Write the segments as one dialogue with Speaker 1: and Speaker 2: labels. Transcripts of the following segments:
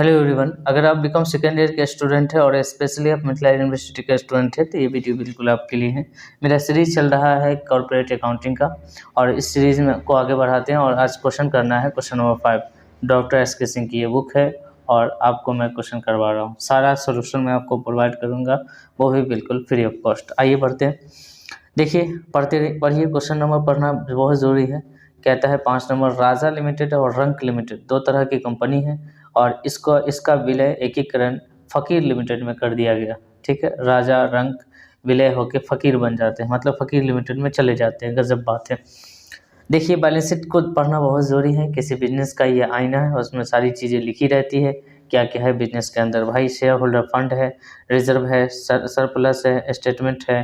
Speaker 1: Hello everyone, अगर आप BCom second year के स्टूडेंट हैं और स्पेशली आप मिथिला यूनिवर्सिटी के स्टूडेंट हैं तो ये वीडियो बिल्कुल आपके लिए है। मेरा सीरीज़ चल रहा है कॉर्पोरेट अकाउंटिंग का और इस सीरीज़ में को आगे बढ़ाते हैं और आज क्वेश्चन करना है क्वेश्चन नंबर 5। डॉक्टर एस के सिंह की ये बुक है और आपको मैं क्वेश्चन करवा रहा हूँ। सारा सोल्यूशन मैं आपको प्रोवाइड करूँगा, वो भी बिल्कुल फ्री ऑफ कॉस्ट। आइए बढ़ते हैं। देखिए, पढ़िए। क्वेश्चन नंबर पढ़ना बहुत ज़रूरी है। कहता है 5 नंबर, राजा लिमिटेड और रंक लिमिटेड दो तरह की कंपनी है और इसका विलय एकीकरण फ़कीर लिमिटेड में कर दिया गया। ठीक है, राजा रंक विलय होकर फ़कीर बन जाते हैं, मतलब फ़कीर लिमिटेड में चले जाते हैं। गजब बात है। देखिए, बैलेंस शीट को पढ़ना बहुत ज़रूरी है। किसी बिजनेस का ये आईना है, उसमें सारी चीज़ें लिखी रहती है, क्या क्या है बिजनेस के अंदर। भाई, शेयर होल्डर फंड है, रिजर्व है, सरप्लस है, स्टेटमेंट है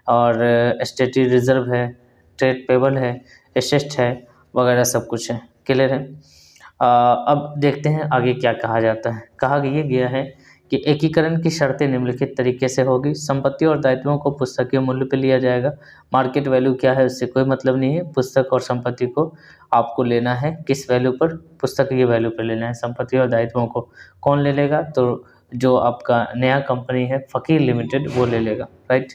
Speaker 1: और स्टेटरी रिजर्व है, ट्रेड पेबल है, एसेट है वगैरह, सब कुछ है। क्लियर है। अब देखते हैं आगे क्या कहा जाता है। कहा ये गया है कि एकीकरण की शर्तें निम्नलिखित तरीके से होगी। संपत्ति और दायित्वों को पुस्तकीय मूल्य पे लिया जाएगा। मार्केट वैल्यू क्या है उससे कोई मतलब नहीं है। पुस्तक और संपत्ति को आपको लेना है किस वैल्यू पर? पुस्तकीय वैल्यू पर लेना है। संपत्ति और दायित्वों को कौन ले लेगा? तो जो आपका नया कंपनी है फ़कीर लिमिटेड, वो ले लेगा। राइट,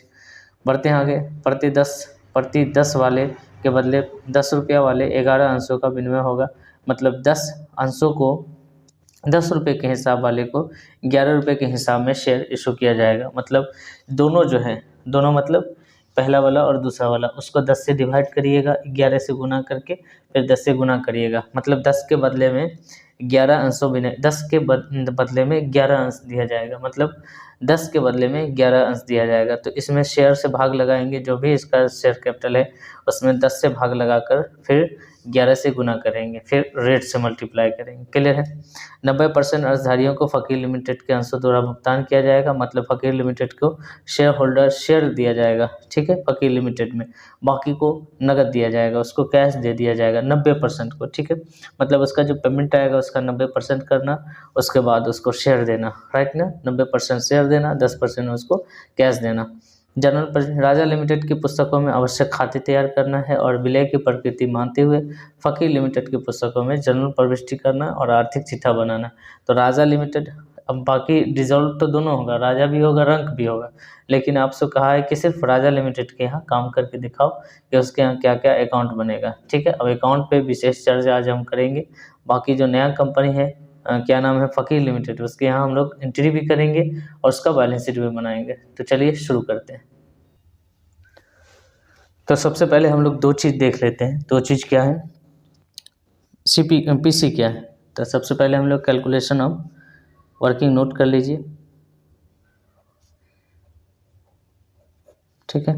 Speaker 1: बढ़ते हैं आगे। प्रति 10 वाले के बदले 10 रुपया वाले 11 अंशों का विनिमय होगा। मतलब 10 अंशों को 10 रुपये के हिसाब वाले को 11 रुपये के हिसाब में शेयर इशू किया जाएगा। मतलब दोनों जो है, दोनों मतलब पहला वाला और दूसरा वाला, उसको 10 से डिवाइड करिएगा, 11 से गुना करके फिर 10 से गुना करिएगा। मतलब 10 के बदले में 11 अंशों में 10 के बदले में 11 अंश दिया जाएगा। मतलब 10 के बदले में 11 अंश दिया जाएगा। तो इसमें शेयर से भाग लगाएंगे, जो भी इसका शेयर कैपिटल है उसमें 10 से भाग लगाकर फिर 11 से गुना करेंगे, फिर रेट से मल्टीप्लाई करेंगे। क्लियर है। 90% अर्जधारियों को फ़कीर लिमिटेड के अंशों द्वारा भुगतान किया जाएगा। मतलब फ़कीर लिमिटेड को शेयर होल्डर शेयर दिया जाएगा। ठीक है, फ़कीर लिमिटेड में। बाकी को नकद दिया जाएगा, उसको कैश दे दिया जाएगा 90% को। ठीक है, मतलब उसका जो पेमेंट आएगा उसका 90% करना, उसके बाद उसको शेयर देना। राइट ना, 90% शेयर देना, 10% उसको कैश देना। राजा लिमिटेड की पुस्तकों में आवश्यक खाते तैयार करना है और विलय की प्रकृति मानते हुए फ़कीर लिमिटेड की पुस्तकों में जनरल प्रविष्टि करना और आर्थिक चिट्ठा बनाना। तो राजा लिमिटेड, अब बाकी डिजॉल्व तो दोनों होगा, राजा भी होगा रंक भी होगा, लेकिन आपसे कहा है कि सिर्फ राजा लिमिटेड के यहाँ काम करके दिखाओ कि उसके यहाँ क्या क्या अकाउंट बनेगा। ठीक है, अब अकाउंट पे विशेष चर्चा आज हम करेंगे। बाकी जो नया कंपनी है क्या नाम है, फ़कीर लिमिटेड, उसके यहाँ हम लोग एंट्री भी करेंगे और उसका बैलेंस शीट भी बनाएंगे। तो चलिए शुरू करते हैं। तो सबसे पहले हम लोग दो चीज़ देख लेते हैं। दो चीज़ क्या है? पीसी क्या है? तो सबसे पहले हम लोग कैलकुलेशन ऑफ वर्किंग नोट कर लीजिए। ठीक है,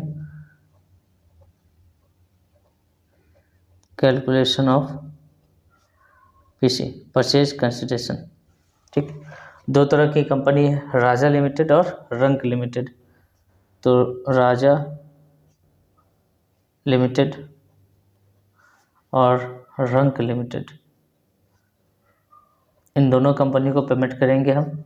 Speaker 1: calculation of PC, purchase consideration. ठीक, दो तरह की कंपनी है, राजा लिमिटेड और रंक लिमिटेड। तो राजा लिमिटेड और रंक लिमिटेड, इन दोनों कंपनी को पेमेंट करेंगे हम।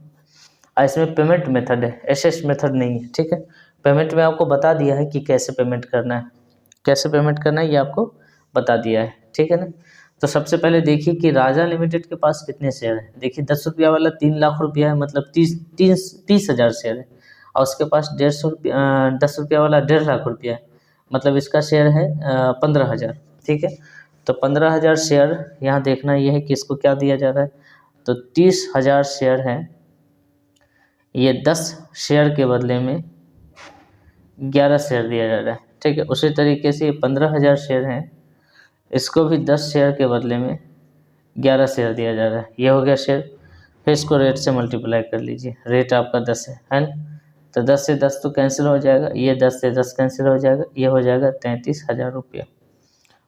Speaker 1: इसमें पेमेंट मेथड है, एसएस मेथड नहीं है। ठीक है, पेमेंट में आपको बता दिया है कि कैसे पेमेंट करना है, कैसे पेमेंट करना है ये आपको बता दिया है। ठीक है ना। तो सबसे पहले देखिए कि राजा लिमिटेड के पास कितने शेयर हैं। देखिए 10 रुपया वाला 3 लाख रुपया है, मतलब 30,000 शेयर है। और उसके पास 10 रुपया वाला 1.5 लाख रुपया है, मतलब इसका शेयर है 15,000। ठीक है, तो 15,000 शेयर यहाँ देखना ये है कि इसको क्या दिया जा रहा है। तो 30,000 शेयर हैं, ये 10 शेयर के बदले में 11 शेयर दिया जा रहा है। ठीक है, उसी तरीके से 15,000 शेयर हैं, इसको भी 10 शेयर के बदले में 11 शेयर दिया जा रहा है। ये हो गया शेयर। फिर इसको रेट से मल्टीप्लाई कर लीजिए। रेट आपका 10 है ना। तो 10 से 10 तो कैंसिल हो जाएगा, ये 10 से 10 कैंसिल हो जाएगा, ये हो जाएगा 33,000 रुपया,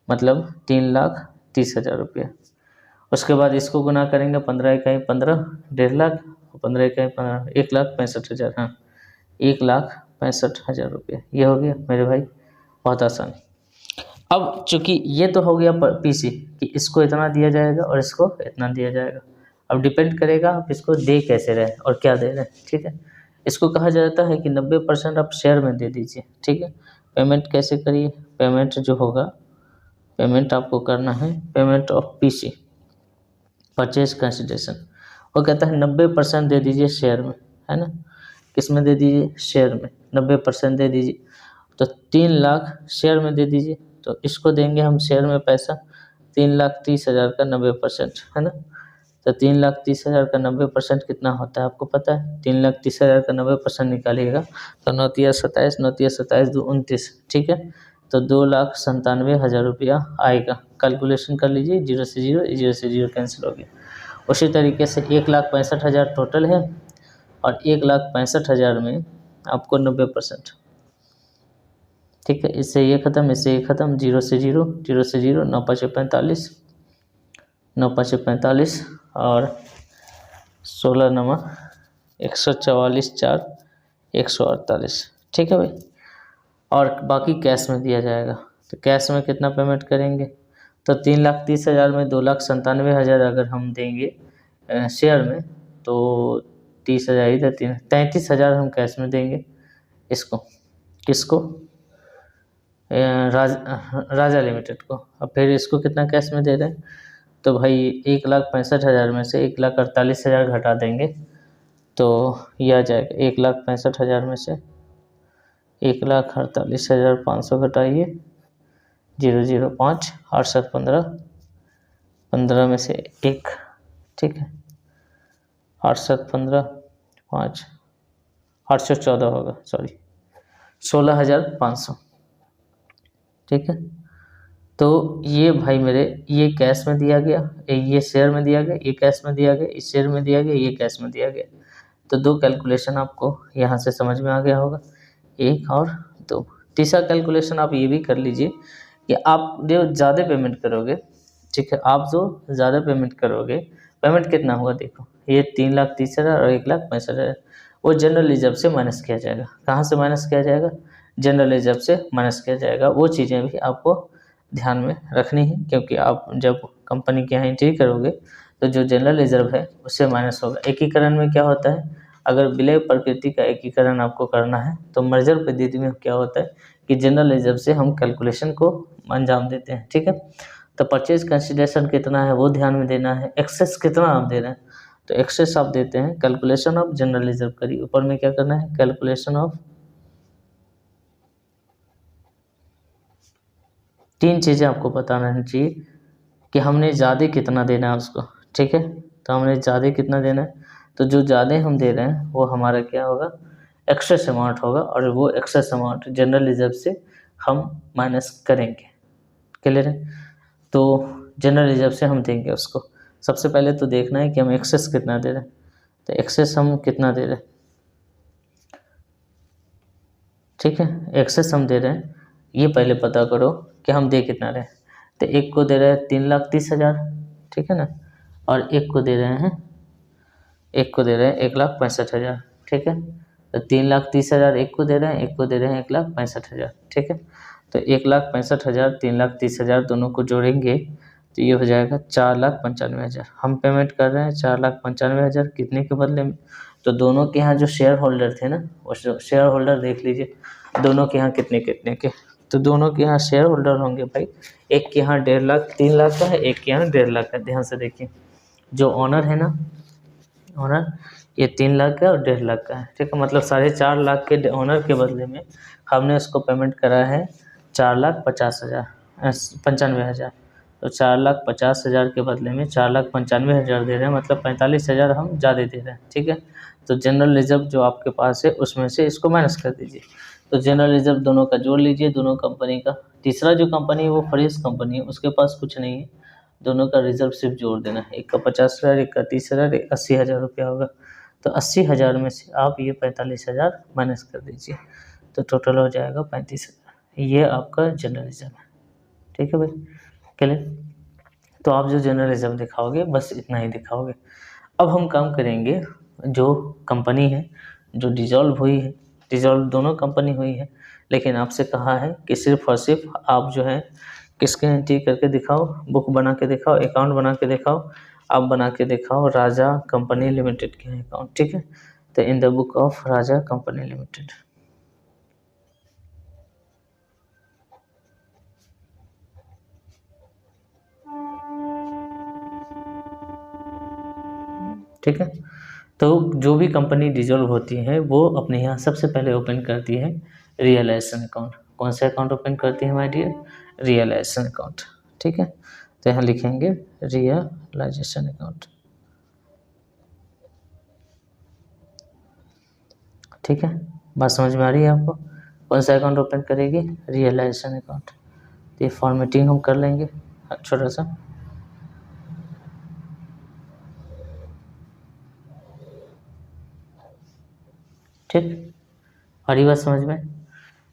Speaker 1: मतलब 3,30,000 रुपया। उसके बाद इसको गुना करेंगे, 15 इकाई 15, 1.5 लाख, 15 इकाई 15, 1,65,000। हाँ, 1,65,000 रुपये। ये हो गया मेरे भाई, बहुत आसान। अब चूंकि ये तो हो गया पीसी कि इसको इतना दिया जाएगा और इसको इतना दिया जाएगा। अब डिपेंड करेगा आप इसको दे कैसे रहे और क्या दे रहे हैं। ठीक है, इसको कहा जाता है कि 90% आप शेयर में दे दीजिए। ठीक है, पेमेंट कैसे करिए? पेमेंट जो होगा, पेमेंट आपको करना है payment of PC, purchase consideration. वो कहता है 90% दे दीजिए शेयर में, है ना, किस में दे दीजिए, शेयर में 90% दे दीजिए। तो 3 लाख शेयर में दे दीजिए, तो इसको देंगे हम शेयर में पैसा 3,30,000 का 90%, है ना। तो 3,30,000 का 90% कितना होता है आपको पता है, 3,30,000 का 90% निकालिएगा तो 9×27, 9×27 2 29, ठीक है। तो 2,97,000 रुपया आएगा। कैलकुलेशन कर लीजिए, 0 से 0, 0 से 0 कैंसिल हो गया। उसी तरीके से 1,65,000 टोटल है और 1,65,000 में आपको 90%, ठीक है। इससे ये ख़त्म, इससे ये ख़त्म, 0 से 0, 0 से 0, 9×5=45, 9×5=45 और 16×9 144, 4 148, ठीक है भाई। और बाकी कैश में दिया जाएगा। तो कैश में कितना पेमेंट करेंगे, तो 3,30,000 में 2,97,000 अगर हम देंगे शेयर में, तो 30,000 इधर 33,000 हम कैश में देंगे इसको, किसको, राजा लिमिटेड को। अब फिर इसको कितना कैश में दे रहे हैं, तो भाई 1,65,000 में से 1,48,000 घटा देंगे तो यह आ जाएगा 1,65,000 में से 1,48,500 घटाइए 005, 8,715, 15 में से 1, ठीक है, 8,715, 5, 814 होगा, सॉरी 16,500, ठीक है। तो ये भाई मेरे, ये कैश में दिया गया, ये शेयर में दिया गया, ये कैश में दिया गया, इस शेयर में दिया गया, ये कैश में दिया गया। तो 2 कैलकुलेशन आपको यहाँ से समझ में आ गया होगा, 1 और 2। तीसरा कैलकुलेशन आप ये भी कर लीजिए कि आप जो ज़्यादा पेमेंट करोगे, ठीक है, आप जो ज़्यादा पेमेंट करोगे, पेमेंट कितना होगा देखो, ये 3,30,000 और 1,65,000, वो जनरल रिजर्व से माइनस किया जाएगा। कहाँ से माइनस किया जाएगा, जनरल रिजर्व से माइनस किया जाएगा। वो चीज़ें भी आपको ध्यान में रखनी है, क्योंकि आप जब कंपनी के यहाँ एंट्री करोगे तो जो जनरल रिजर्व है उससे माइनस होगा। एकीकरण में क्या होता है, अगर विलय प्रकृति का एकीकरण आपको करना है तो मर्जर पद्धति में क्या होता है कि जनरल रिजर्व से हम कैलकुलेशन को अंजाम देते हैं, ठीक है। तो परचेज कंसिडरेशन कितना है वो ध्यान में देना है, एक्सेस कितना आप दे रहे हैं, तो एक्सेस आप देते हैं कैलकुलेशन ऑफ जनरल रिजर्व करिए। ऊपर में क्या करना है, कैलकुलेशन ऑफ, 3 चीज़ें आपको पता रहनी चाहिए कि हमने ज़्यादा कितना देना है उसको, ठीक है। तो हमने ज़्यादा कितना देना है, तो जो ज़्यादा हम दे रहे हैं वो हमारा क्या होगा, एक्सेस अमाउंट होगा, और वो एक्सेस अमाउंट जनरल रिजर्व से हम माइनस करेंगे, क्लियर है। तो जनरल रिजर्व से हम देंगे उसको। सबसे पहले तो देखना है कि हम एक्सेस कितना दे रहे हैं, तो एक्सेस हम कितना दे रहे हैं, ठीक है, एक्सेस हम दे रहे हैं, ये पहले पता करो कि हम दे कितना रहे हैं। तो एक को दे रहे हैं 3,30,000, ठीक है ना, और एक को दे रहे हैं 1,65,000, ठीक है। तो 3,30,000 एक को दे रहे हैं, एक को दे रहे हैं 1,65,000, ठीक है। तो 1,65,000, 3,30,000 दोनों को जोड़ेंगे तो ये हो जाएगा 4,95,000। हम पेमेंट कर रहे हैं 4,95,000 कितने के बदले में, तो दोनों के यहाँ जो शेयर होल्डर थे ना, वो शेयर होल्डर देख लीजिए दोनों के यहाँ कितने कितने के। तो दोनों के यहाँ शेयर होल्डर होंगे भाई, एक के यहाँ 1.5 लाख 3 लाख का है, एक के यहाँ 1.5 लाख का। ध्यान से देखिए, जो ऑनर है ना, ऑनर ये 3 लाख का और 1.5 लाख का है, ठीक है। मतलब 4.5 लाख के ऑनर के बदले में हमने उसको पेमेंट करा है 4,50,000, 95,000। तो 4,50,000 के बदले में 4,95,000 दे रहे हैं, मतलब 45,000 हम ज़्यादा दे रहे हैं, ठीक है। तो जनरल रिजर्व जो आपके पास है उसमें से इसको माइनस कर दीजिए। तो जनरल रिजर्व दोनों का जोड़ लीजिए, दोनों कंपनी का। तीसरा जो कंपनी है वो फ्रेश कंपनी है, उसके पास कुछ नहीं है, दोनों का रिजर्व सिर्फ जोड़ देना है। एक का 50,000, एक का 30,000, 80,000 रुपया होगा। तो 80,000 में से आप ये 45,000 माइनस कर दीजिए, तो टोटल हो जाएगा 35,000। ये आपका जनरल रिजर्व है, ठीक है भाई, क्लियर। तो आप जो जनरल रिजर्व दिखाओगे बस इतना ही दिखाओगे। अब हम काम करेंगे, जो कंपनी है जो डिजॉल्व हुई है, डिजॉल्व दोनों कंपनी हुई है, लेकिन आपसे कहा है कि सिर्फ और सिर्फ आप जो है किसके एंट्री करके दिखाओ, बुक बना के दिखाओ, अकाउंट बना के दिखाओ। आप बना के दिखाओ राजा कंपनी लिमिटेड के अकाउंट, ठीक है। तो in the book of Raja company limited, ठीक है। तो जो भी कंपनी डिजोल्व होती है वो अपने यहाँ सबसे पहले ओपन करती है रियलाइजेशन अकाउंट। कौन सा अकाउंट ओपन करती है माय डियर? Realisation account. ठीक है, तो यहाँ लिखेंगे रियलाइजेशन अकाउंट। ठीक है, बात समझ में आ रही है आपको? कौन सा अकाउंट ओपन करेगी? Realization account. तो ये फॉर्मेटिंग हम कर लेंगे छोटा सा। ठीक, आ रही बात समझ में?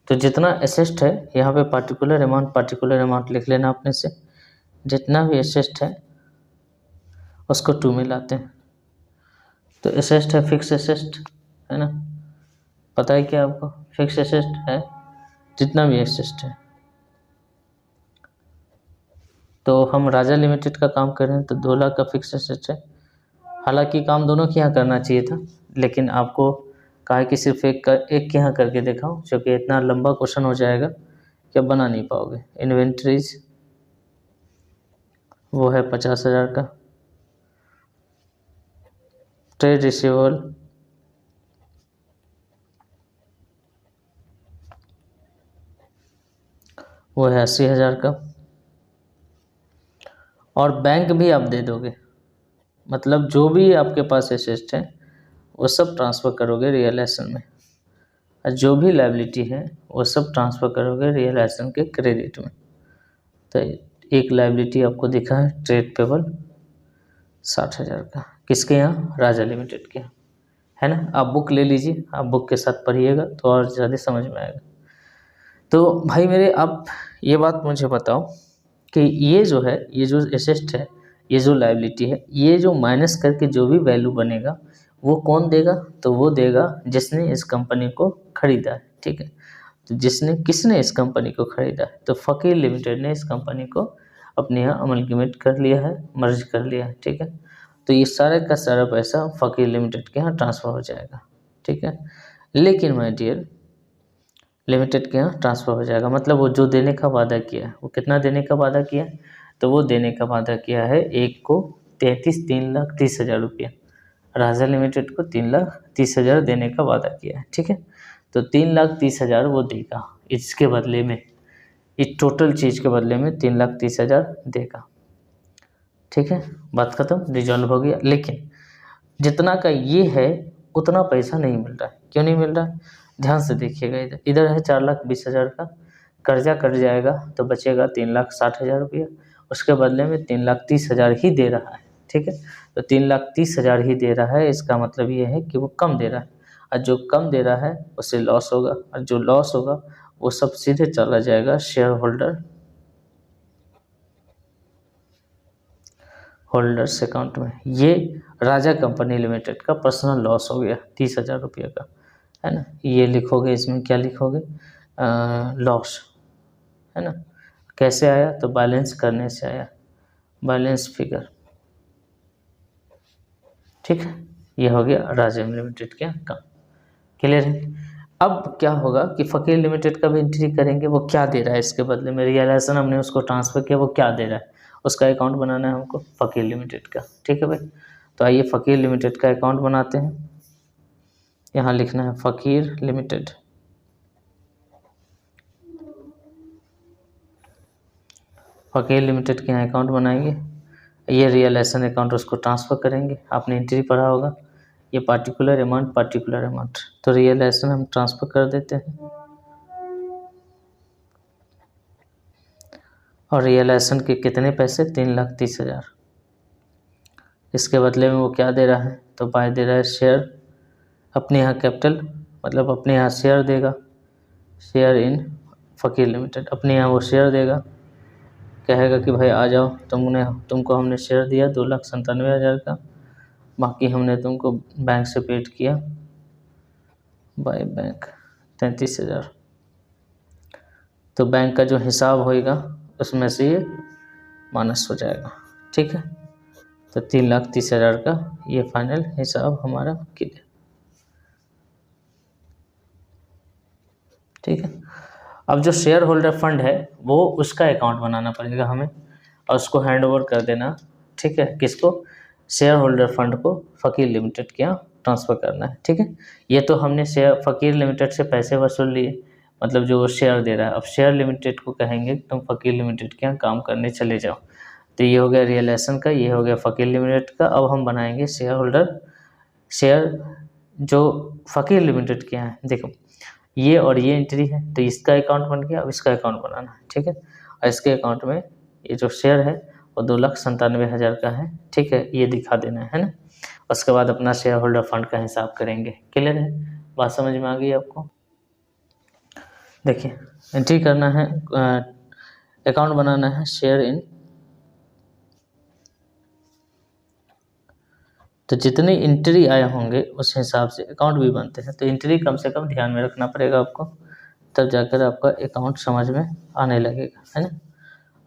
Speaker 1: तो जितना एसेस्ट है यहाँ पे पार्टिकुलर अमाउंट लिख लेना अपने से। जितना भी एसेस्ट है उसको 2 में लाते हैं। तो एसेस्ट है फिक्स एसेस्ट, है ना, पता है क्या आपको? फिक्स एसेस्ट है, जितना भी एसेस्ट है। तो हम राजा लिमिटेड का काम कर रहे हैं तो 2 लाख का फिक्स एसेट है। हालांकि काम दोनों के यहाँ करना चाहिए था, लेकिन आपको कहा है कि सिर्फ एक के यहाँ करके दिखाओ, क्योंकि इतना लंबा क्वेश्चन हो जाएगा कि आप बना नहीं पाओगे। इन्वेंट्रीज वो है 50,000 का। ट्रेड रिसीवेबल वो है 80,000 का। और बैंक भी आप दे दोगे, मतलब जो भी आपके पास एसेट है वो सब ट्रांसफ़र करोगे रियलाइजेशन में, और जो भी लायबिलिटी है वो सब ट्रांसफ़र करोगे रियलाइजेशन के क्रेडिट में। तो एक लायबिलिटी आपको दिखा है ट्रेड पेबल 60,000 का, किसके यहाँ? राजा लिमिटेड के यहाँ, है ना। आप बुक ले लीजिए, आप बुक के साथ पढ़िएगा तो और ज़्यादा समझ में आएगा। तो भाई मेरे, आप ये बात मुझे बताओ कि ये जो है, ये जो एसेट है, ये जो लायबिलिटी है, ये जो माइनस करके जो भी वैल्यू बनेगा वो कौन देगा? तो वो देगा जिसने इस कंपनी को खरीदा है। ठीक है, तो किसने इस कंपनी को खरीदा है? तो फ़कीर लिमिटेड ने इस कंपनी को अपने यहाँ अमलगमेट कर लिया है, मर्ज कर लिया है। ठीक है, तो ये सारे का सारा पैसा फ़कीर लिमिटेड के यहाँ ट्रांसफ़र हो जाएगा। ठीक है, लेकिन माय डियर, लिमिटेड के यहाँ ट्रांसफ़र हो जाएगा, मतलब वो जो देने का वादा किया है, वो कितना देने का वादा किया है? तो वो देने का वादा किया है एक को 3,30,30,000 रुपया। राजा लिमिटेड को 3,30,000 देने का वादा किया है। ठीक है, तो 3,30,000 वो देगा इसके बदले में, इस टोटल चीज़ के बदले में 3,30,000 देगा। ठीक है, बात खत्म, रिजॉल्व हो गया। लेकिन जितना का ये है उतना पैसा नहीं मिल रहा है। क्यों नहीं मिल रहा है? ध्यान से देखिएगा, इधर है 4,20,000 का, कर्जा कट जाएगा तो बचेगा 3,60,000 रुपया, उसके बदले में 3,30,000 ही दे रहा है। ठीक है, तो 3,30,000 ही दे रहा है, इसका मतलब ये है कि वो कम दे रहा है, और जो कम दे रहा है उससे लॉस होगा, और जो लॉस होगा वो सब सीधे चला जाएगा शेयर होल्डर्स अकाउंट में। ये राजा कंपनी लिमिटेड का पर्सनल लॉस हो गया 30,000 रुपये का, है ना। ये लिखोगे, इसमें क्या लिखोगे? लॉस, है ना। कैसे आया? तो बैलेंस करने से आया, बैलेंस फिगर। ठीक है, ये हो गया राजा लिमिटेड का काम। क्लियर है? अब क्या होगा कि फ़कीर लिमिटेड का भी एंट्री करेंगे, वो क्या दे रहा है इसके बदले में। रियलाइजेशन हमने उसको ट्रांसफ़र किया, वो क्या दे रहा है उसका अकाउंट बनाना है हमको, फ़कीर लिमिटेड का। ठीक है भाई, तो आइए फ़कीर लिमिटेड का अकाउंट बनाते हैं। यहाँ लिखना है फ़कीर लिमिटेड। फ़कीर लिमिटेड के यहाँ अकाउंट बनाएंगे, ये रियलाइजेशन अकाउंट उसको ट्रांसफ़र करेंगे। आपने एंट्री पढ़ा होगा, ये पार्टिकुलर अमाउंट, तो रियलाइजेशन हम ट्रांसफ़र कर देते हैं, और रियलाइजेशन के कितने पैसे? 3,30,000। इसके बदले में वो क्या दे रहा है? तो बाय दे रहा है शेयर, अपने यहाँ कैपिटल, मतलब अपने यहाँ शेयर देगा, शेयर इन फ़कीर लिमिटेड। अपने यहाँ वो शेयर देगा, कहेगा कि भाई आ जाओ, तुमको हमने शेयर दिया 2,97,000 का, बाकी हमने तुमको बैंक से पेड किया बाय बैंक 33,000। तो बैंक का जो हिसाब होएगा उसमें से ये माइनस हो जाएगा। ठीक है, तो 3,30,000 का ये फाइनल हिसाब हमारा क्लियर। ठीक है, अब जो शेयर होल्डर फंड है वो उसका अकाउंट बनाना पड़ेगा हमें, और उसको हैंड ओवर कर देना। ठीक है, किसको? शेयर होल्डर फंड को फ़कीर लिमिटेड के यहाँ ट्रांसफ़र करना है। ठीक है, ये तो हमने शेयर फ़कीर लिमिटेड से पैसे वसूल लिए, मतलब जो वो शेयर दे रहा है। अब शेयर लिमिटेड को कहेंगे तुम फ़कीर लिमिटेड के यहाँ काम करने चले जाओ। तो ये हो गया रियलाइजेशन का, ये हो गया फ़कीर लिमिटेड का। अब हम बनाएंगे शेयर होल्डर, शेयर जो फ़कीर लिमिटेड के यहाँ है। देखो ये और ये एंट्री है, तो इसका अकाउंट बन गया। अब इसका अकाउंट बनाना है। ठीक है, और इसके अकाउंट में ये जो शेयर है वो 2,97,000 का है। ठीक है, ये दिखा देना है ना। उसके बाद अपना शेयर होल्डर फंड का हिसाब करेंगे। क्लियर है, बात समझ में आ गई आपको? देखिए एंट्री करना है, अकाउंट बनाना है शेयर इन, तो जितने एंट्री आए होंगे उस हिसाब से अकाउंट भी बनते हैं। तो एंट्री कम से कम ध्यान में रखना पड़ेगा आपको, तब जाकर आपका अकाउंट समझ में आने लगेगा, है ना।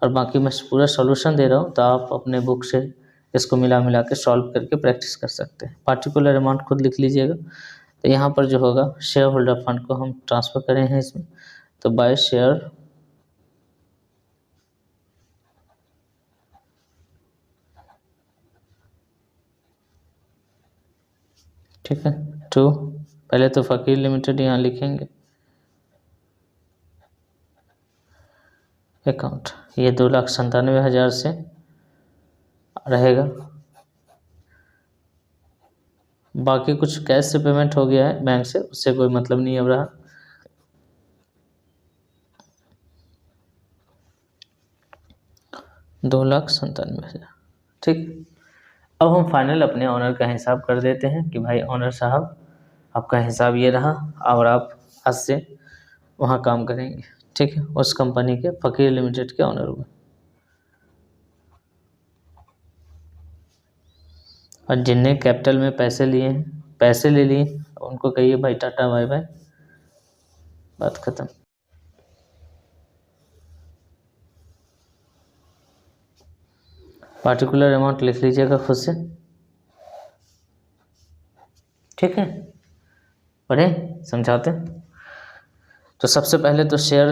Speaker 1: और बाकी मैं पूरा सॉल्यूशन दे रहा हूँ, तो आप अपने बुक से इसको मिला मिला के सॉल्व करके प्रैक्टिस कर सकते हैं। पार्टिकुलर अमाउंट खुद लिख लीजिएगा। तो यहाँ पर जो होगा शेयर होल्डर फंड को हम ट्रांसफ़र करें हैं इसमें, तो बाय शेयर ठीक है टू, पहले तो फ़कीर लिमिटेड यहाँ लिखेंगे अकाउंट, ये 2,97,000 से रहेगा। बाकी कुछ कैश से पेमेंट हो गया है बैंक से, उससे कोई मतलब नहीं अब रहा। $2,97,000। ठीक, अब हम फाइनल अपने ऑनर का हिसाब कर देते हैं कि भाई ऑनर साहब आपका हिसाब ये रहा, और आप आज से वहाँ काम करेंगे। ठीक है, उस कंपनी के फ़कीर लिमिटेड के ऑनर हुए। और जिनने कैपिटल में पैसे लिए हैं, पैसे ले लिए, उनको कहिए भाई टाटा बाय बाय, बात ख़त्म। पार्टिकुलर अमाउंट लिख लीजिएगा खुद से। ठीक है, पढ़े समझाते। तो सबसे पहले तो शेयर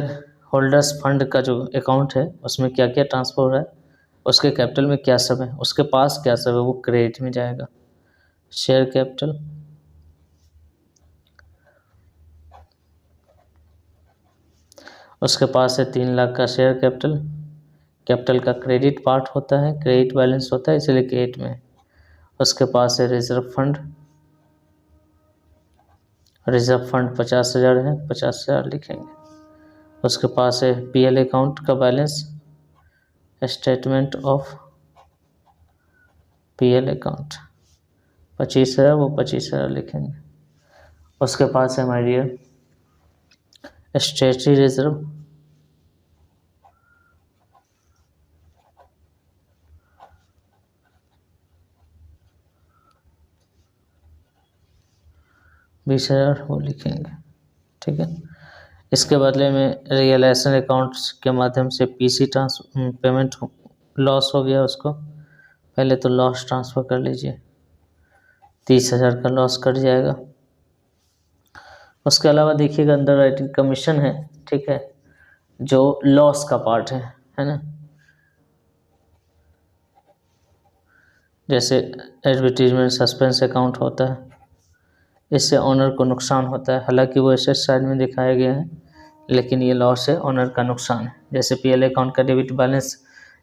Speaker 1: होल्डर्स फंड का जो अकाउंट है उसमें क्या क्या ट्रांसफ़र हो रहा है, उसके कैपिटल में क्या सब है, उसके पास क्या सब है, वो क्रेडिट में जाएगा। शेयर कैपिटल, उसके पास है 3 लाख का शेयर कैपिटल। कैपिटल का क्रेडिट पार्ट होता है, क्रेडिट बैलेंस होता है, इसलिए क्रेडिट में। उसके पास है रिजर्व फंड, रिजर्व फंड 50,000 है, 50,000 लिखेंगे। उसके पास है पीएल अकाउंट का balance, statement of PL account 25,000, वो 25,000 लिखेंगे। उसके पास है हमारे डियर स्टेटरी रिजर्व, $20,000, वो लिखेंगे। ठीक है, इसके बदले में रियलाइजेशन अकाउंट्स के माध्यम से पीसी पेमेंट लॉस हो गया, उसको पहले तो लॉस ट्रांसफ़र कर लीजिए, 30,000 का लॉस कट जाएगा। उसके अलावा देखिएगा अंडर राइटिंग कमीशन है। ठीक है, जो लॉस का पार्ट है ना। जैसे एडवर्टीजमेंट सस्पेंस अकाउंट होता है, इससे ऑनर को नुकसान होता है, हालांकि वो एसेट साइड में दिखाया गया है, लेकिन ये लॉस है, ऑनर का नुकसान है। जैसे पीएल अकाउंट का डेबिट बैलेंस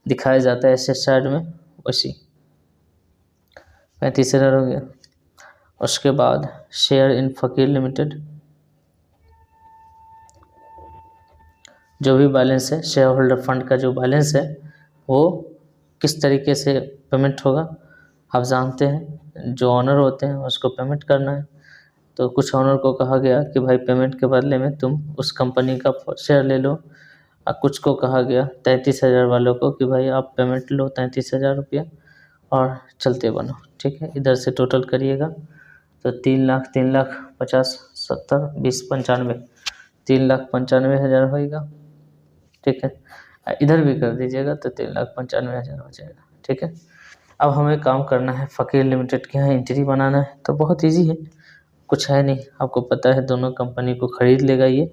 Speaker 1: दिखाया जाता है एसेट साइड में, वैसी 35,000 हो गया। उसके बाद शेयर इन फ़कीर लिमिटेड, जो भी बैलेंस है शेयर होल्डर फंड का, जो बैलेंस है वो किस तरीके से पेमेंट होगा। आप जानते हैं जो ऑनर होते हैं उसको पेमेंट करना है, तो कुछ ऑनर को कहा गया कि भाई पेमेंट के बदले में तुम उस कंपनी का शेयर ले लो, और कुछ को कहा गया 33,000 वालों को कि भाई आप पेमेंट लो 33,000 रुपया और चलते बनो। ठीक है, इधर से टोटल करिएगा तो 3 लाख 3 लाख 50 70 20 95, 3,95,000 होएगा। ठीक है, इधर भी कर दीजिएगा तो 3,95,000 हो जाएगा। ठीक है, अब हमें काम करना है फ़कीर लिमिटेड के यहाँ एंट्री बनाना है, तो बहुत इजी है, कुछ है नहीं। आपको पता है दोनों कंपनी को ख़रीद लेगा, ये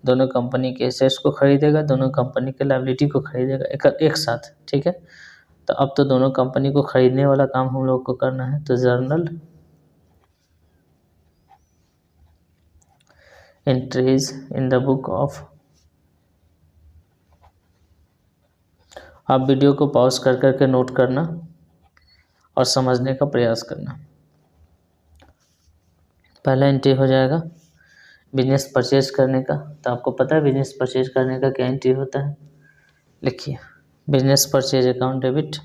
Speaker 1: दोनों कंपनी के एसेट्स को ख़रीदेगा, दोनों कंपनी के लायबिलिटी को ख़रीदेगा एक साथ। ठीक है, तो अब तो दोनों कंपनी को खरीदने वाला काम हम लोग को करना है। तो journal entries in the book of, आप वीडियो को पॉज कर करके नोट करना और समझने का प्रयास करना। पहला एंट्री हो जाएगा बिजनेस परचेज करने का। तो आपको पता है बिजनेस परचेज करने का क्या एंट्री होता है, लिखिए बिजनेस परचेज अकाउंट डेबिट,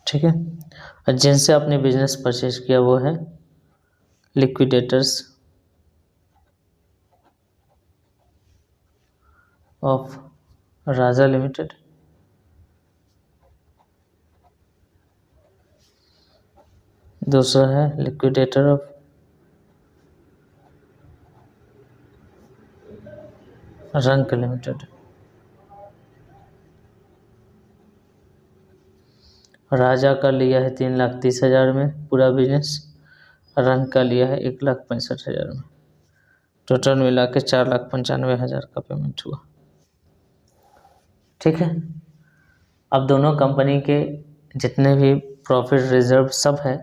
Speaker 1: ठीक है। और जिनसे आपने बिजनेस परचेज किया वो है लिक्विडेटर्स ऑफ राजा लिमिटेड, दूसरा है लिक्विडेटर ऑफ रंक लिमिटेड। राजा का लिया है 3,30,000 में पूरा बिजनेस, रंग का लिया है 1,65,000 में, टोटल मिला के 4,95,000 का पेमेंट हुआ, ठीक है। अब दोनों कंपनी के जितने भी प्रॉफिट रिजर्व सब है,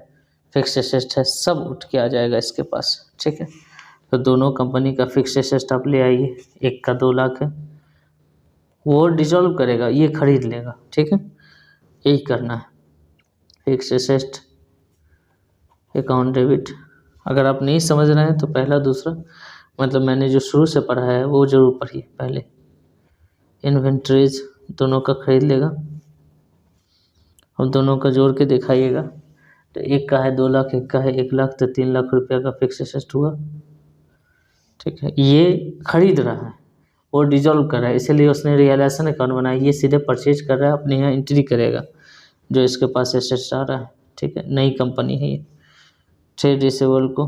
Speaker 1: फिक्स एसेट है, सब उठ के आ जाएगा इसके पास, ठीक है। तो दोनों कंपनी का फिक्स एसेट आप ले आइए, एक का 2 लाख है, वो डिसॉल्व करेगा, ये खरीद लेगा, ठीक है, यही करना है। फिक्स एसेट अकाउंट डेबिट, अगर आप नहीं समझ रहे हैं तो पहला दूसरा मतलब मैंने जो शुरू से पढ़ा है वो जरूर पढ़िए पहले। इन्वेंट्रीज दोनों का खरीद लेगा, और दोनों का जोड़ के दिखाइएगा। तो एक का है 2 लाख, एक का है 1 लाख, तो 3 लाख रुपया का फिक्स एसेट हुआ, ठीक है। ये खरीद रहा है, वो डिजॉल्व कर रहा है, इसीलिए उसने रियलाइजेशन अकाउंट बनाया। ये सीधे परचेज कर रहा है, अपने यहाँ एंट्री करेगा जो इसके पास एसेट्स आ रहा है, ठीक है। नई कंपनी है ये। ट्रेड रिसीवेबल को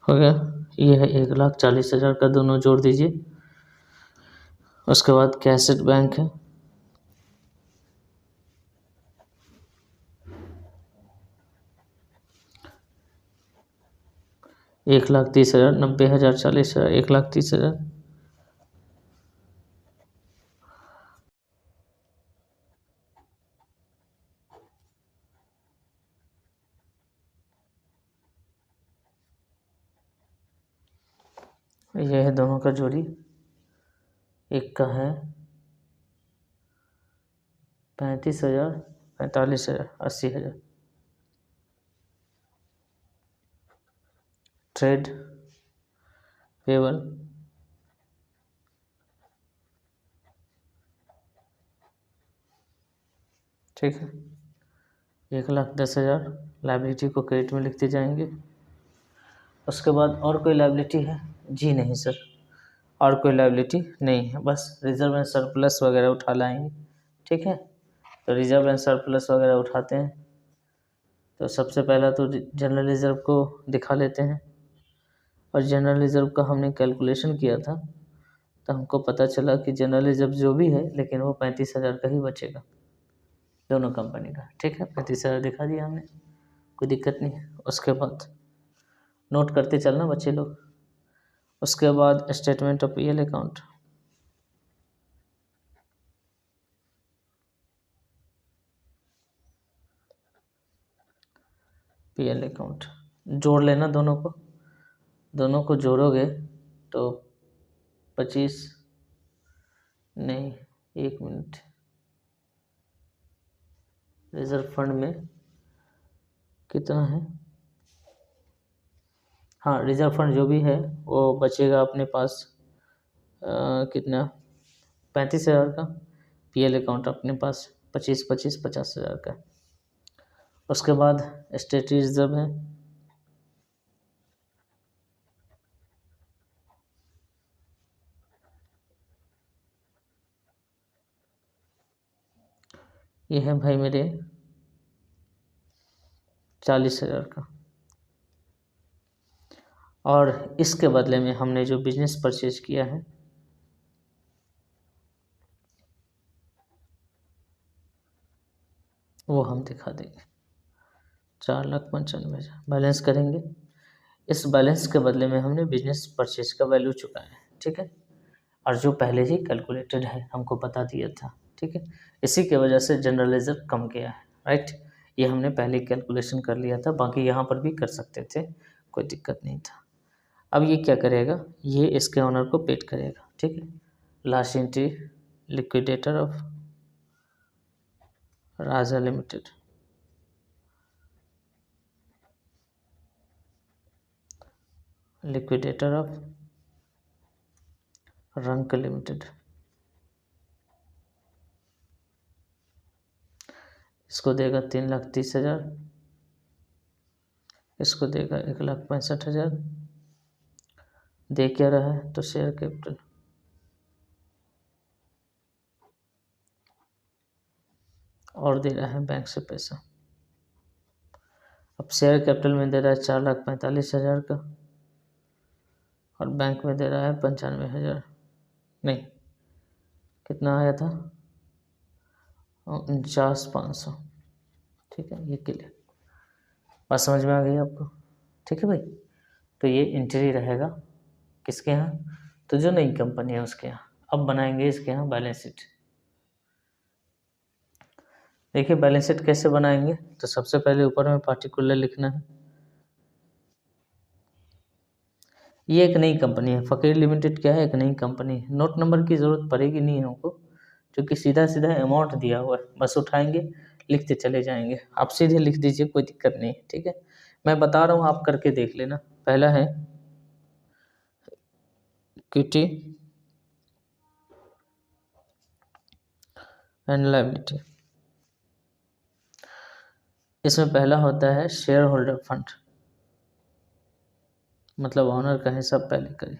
Speaker 1: हो गया, ये है 1,40,000 का, दोनों जोड़ दीजिए। उसके बाद कैसेट बैंक है, एक 1,30,000, 90,000, 40,000, 1,30,000। यह है दोनों का जोड़ी, एक का है 35,000, 45,000, 80,000। ट्रेड पेबल ठीक है, 1,10,000 लाइबिलिटी को क्रेडिट में लिखते जाएंगे। उसके बाद और कोई लाइबिलिटी है जी? नहीं सर, और कोई लाइबिलिटी नहीं है, बस रिजर्व एंड सरप्लस वगैरह उठा लाएंगे, ठीक है। तो रिजर्व एंड सरप्लस वगैरह उठाते हैं। तो सबसे पहला तो जनरल रिजर्व को दिखा लेते हैं, और जनरल रिजर्व का हमने कैलकुलेशन किया था, तो हमको पता चला कि जनरल रिजर्व जो भी है लेकिन वो 35,000 का ही बचेगा दोनों कंपनी का, ठीक है। 35,000 दिखा दिया हमने, कोई दिक्कत नहीं है। उसके बाद नोट करते चलना बच्चे लोग। उसके बाद statement of PL account, PL account जोड़ लेना दोनों को जोड़ोगे तो 25 नहीं, 1 मिनट, रिजर्व फंड में कितना है? हाँ, रिजर्व फंड जो भी है वो बचेगा अपने पास कितना, 35,000 का। पीएल अकाउंट अपने पास 50,000 का। उसके बाद स्टेटरी रिजर्व है, ये है भाई मेरे 40,000 का। और इसके बदले में हमने जो बिजनेस परचेज किया है वो हम दिखा देंगे। 4,95,000 बैलेंस करेंगे। इस बैलेंस के बदले में हमने बिजनेस परचेज का वैल्यू चुकाया है, ठीक है, और जो पहले ही कैलकुलेटेड है, हमको बता दिया था, ठीक है। इसी के वजह से जनरल रिजर्व कम गया है, राइट। ये हमने पहले कैलकुलेशन कर लिया था, बाकी यहाँ पर भी कर सकते थे, कोई दिक्कत नहीं था। अब ये क्या करेगा, ये इसके ऑनर को पेड करेगा, ठीक है। Last entry liquidator of Raja limited, liquidator of Rank limited, इसको देगा 3,30,000, इसको देगा 1,65,000। दे क्या रहा है, तो शेयर कैपिटल, और दे रहा है बैंक से पैसा। अब शेयर कैपिटल में दे रहा है 4,45,000 का, और बैंक में दे रहा है 95,000, नहीं, कितना आया था, 49,500, ठीक है। ये क्लियर, बात समझ में आ गई आपको, ठीक है भाई। तो ये एंट्री रहेगा किसके यहाँ, तो जो नई कंपनी है उसके यहाँ। अब बनाएंगे इसके यहाँ बैलेंस शीट। देखिए बैलेंस शीट कैसे बनाएंगे, तो सबसे पहले ऊपर में पार्टिकुलर लिखना है। ये एक नई कंपनी है, फ़कीर लिमिटेड क्या है, एक नई कंपनी है। नोट नंबर की ज़रूरत पड़ेगी नहीं हमको, क्योंकि सीधा सीधा अमाउंट दिया हुआ है, बस उठाएंगे लिखते चले जाएंगे। आप सीधे लिख दीजिए, कोई दिक्कत नहीं है, ठीक है। मैं बता रहा हूँ, आप करके देख लेना। पहला है इक्विटी एंड लायबिलिटी। इसमें पहला होता है शेयर होल्डर फंड, मतलब ऑनर का हिसाब पहले करें।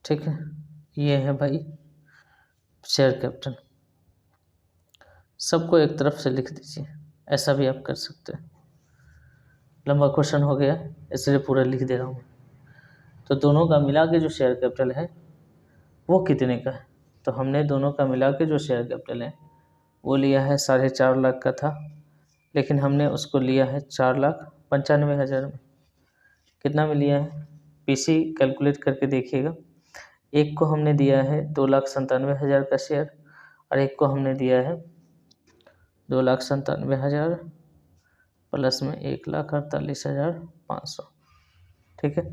Speaker 1: ठीक है, ये है भाई शेयर कैपिटल। सबको एक तरफ से लिख दीजिए, ऐसा भी आप कर सकते हैं। लंबा क्वेश्चन हो गया इसलिए पूरा लिख दे रहा हूँ। तो दोनों का मिला के जो शेयर कैपिटल है वो कितने का है, तो हमने दोनों का मिला के जो शेयर कैपिटल है वो लिया है 4.5 लाख का था, लेकिन हमने उसको लिया है 4,95,000 में। कितना में लिया है, पीसी कैलकुलेट करके देखिएगा। एक को हमने दिया है 2,97,000 का शेयर, और एक को हमने दिया है 2,97,000 प्लस में 1,48,500, ठीक है।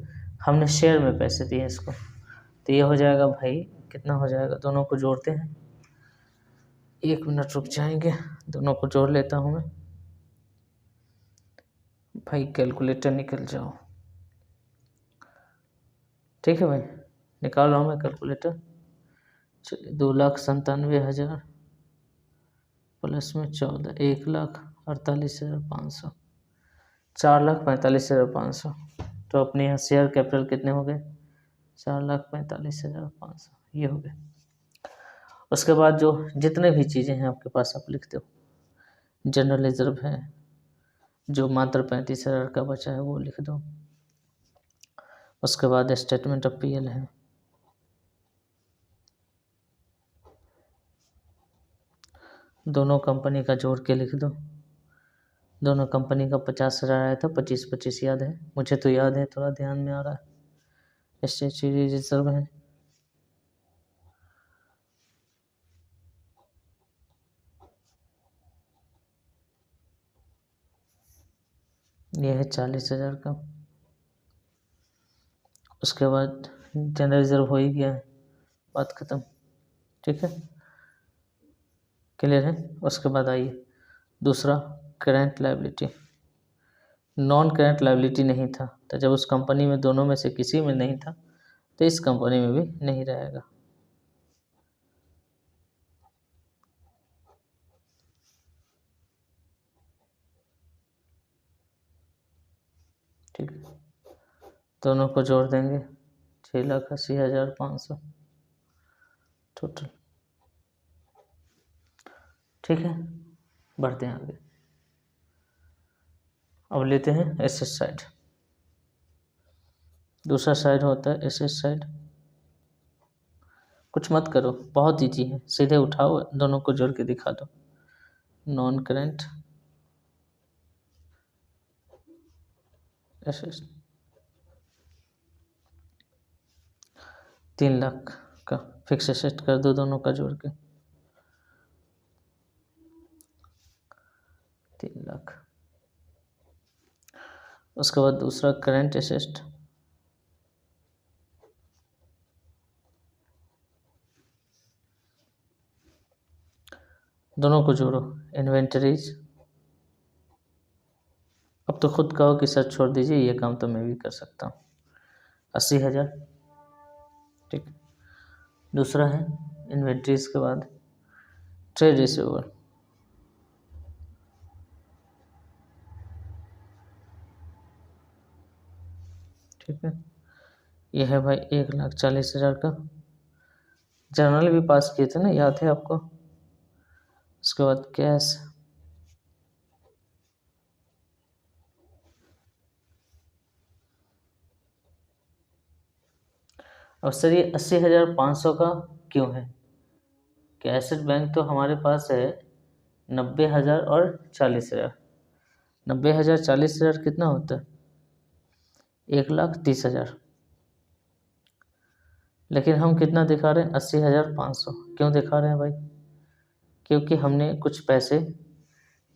Speaker 1: हमने शेयर में पैसे दिए इसको, तो ये हो जाएगा भाई, कितना हो जाएगा, दोनों को जोड़ते हैं। 1 मिनट रुक जाएंगे, दोनों को जोड़ लेता हूँ मैं। भाई कैलकुलेटर निकल जाओ, ठीक है भाई, निकाल रहा हूँ मैं कैलकुलेटर। चलिए 2,97,000 प्लस में 14, 1,48,500, 4,45,500। तो अपने यहाँ शेयर कैपिटल कितने हो गए, 4,45,500, ये हो गए। उसके बाद जो जितने भी चीज़ें हैं आपके पास आप लिख दो। जनरल रिजर्व है, जो मात्र 35,000 का बचा है वो लिख दो। उसके बाद स्टेटमेंट ऑफ पीएल है, दोनों कंपनी का जोड़ के लिख दो। दोनों कंपनी का 50,000 आया था, 25-25 याद है मुझे, तो याद है, थोड़ा ध्यान में आ रहा है। स्टेचुटरी रिजर्व है, यह है 40,000 का। उसके बाद जनरल रिजर्व हो ही गया है, बात ख़त्म, ठीक है, क्लियर है। उसके बाद आइए दूसरा, current liability. Non current liability नहीं था, तो जब उस कंपनी में दोनों में से किसी में नहीं था तो इस कंपनी में भी नहीं रहेगा। ठीक है, दोनों को जोड़ देंगे, 6,80,500 टोटल, ठीक है। बढ़ते हैं आगे। अब लेते हैं एसेट साइड। दूसरा साइड होता है एसेट साइड। कुछ मत करो, बहुत ईजी है, सीधे उठाओ, दोनों को जोड़ के दिखा दो। नॉन करेंट एसेट 3 लाख का फिक्स एसेट कर दो, दोनों का जोड़ के 3 लाख। उसके बाद दूसरा करेंट एसेट, दोनों को जोड़ो, इन्वेंटरीज। अब तो खुद कहो कि सर छोड़ दीजिए, ये काम तो मैं भी कर सकता हूँ। 80,000, ठीक। दूसरा है इन्वेंटरीज के बाद ट्रेड रिसीवेबल, ठीक है। यह है भाई 1,40,000 का। जर्नल भी पास किए थे ना, याद है आपको। उसके बाद कैश, अब सर ये 80,500 का क्यों है? कैसेट बैंक तो हमारे पास है 90,000 और 40,000। 90,000 40,000 कितना होता है? 1,30,000। लेकिन हम कितना दिखा रहे हैं? 80,500। क्यों दिखा रहे हैं भाई? क्योंकि हमने कुछ पैसे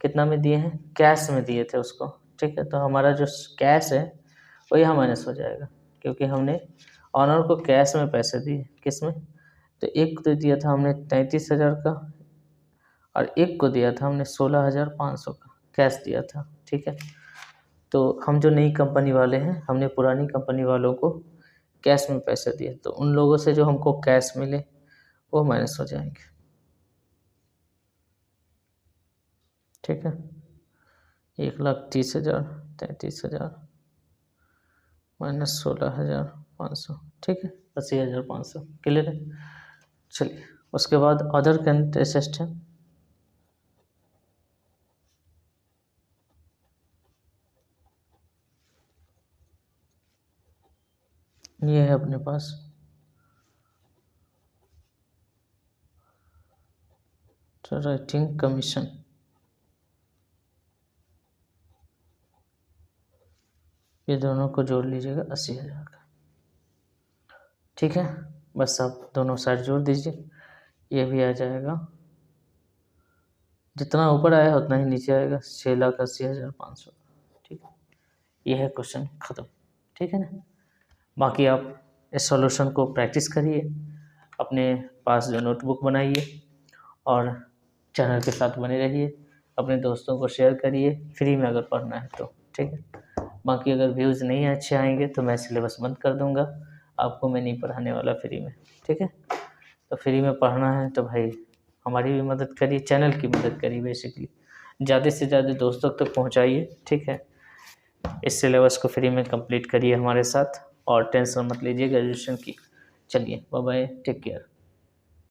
Speaker 1: कितना में दिए हैं? कैश में दिए थे उसको, ठीक है। तो हमारा जो कैश है वो यहाँ माइनस हो जाएगा, क्योंकि हमने ऑनर को कैश में पैसे दिए। किस में? तो एक तो दिया था हमने 33,000 का, और एक को दिया था हमने 16,500 का कैश दिया था, ठीक है। तो हम जो नई कंपनी वाले हैं, हमने पुरानी कंपनी वालों को कैश में पैसे दिए, तो उन लोगों से जो हमको कैश मिले वो माइनस हो जाएंगे, ठीक है। 1,30,000 33,000 माइनस 16,500, ठीक है। 80,500 क्लियर है। चलिए, उसके बाद अदर करंट एसेट है। ये है अपने पास राइटिंग कमीशन, ये दोनों को जोड़ लीजिएगा 80,000 का, ठीक है। बस आप दोनों साइड जोड़ दीजिए, ये भी आ जाएगा, जितना ऊपर आया उतना ही नीचे आएगा, 6,80,500, ठीक है। ये है क्वेश्चन ख़त्म, ठीक है ना। बाकी आप इस सॉल्यूशन को प्रैक्टिस करिए, अपने पास जो नोटबुक बनाइए, और चैनल के साथ बने रहिए, अपने दोस्तों को शेयर करिए, फ्री में अगर पढ़ना है तो, ठीक है। बाकी अगर व्यूज़ नहीं अच्छे आएंगे तो मैं सिलेबस बंद कर दूंगा, आपको मैं नहीं पढ़ाने वाला फ्री में, ठीक है। तो फ्री में पढ़ना है तो भाई हमारी भी मदद करिए, चैनल की मदद करिए, बेसिकली ज़्यादा से ज़्यादा दोस्तों तक पहुंचाइए, ठीक है। इस सिलेबस को फ्री में कंप्लीट करिए हमारे साथ, और टेंशन मत लीजिए ग्रेजुएशन की। चलिए, बाय बाय, टेक केयर।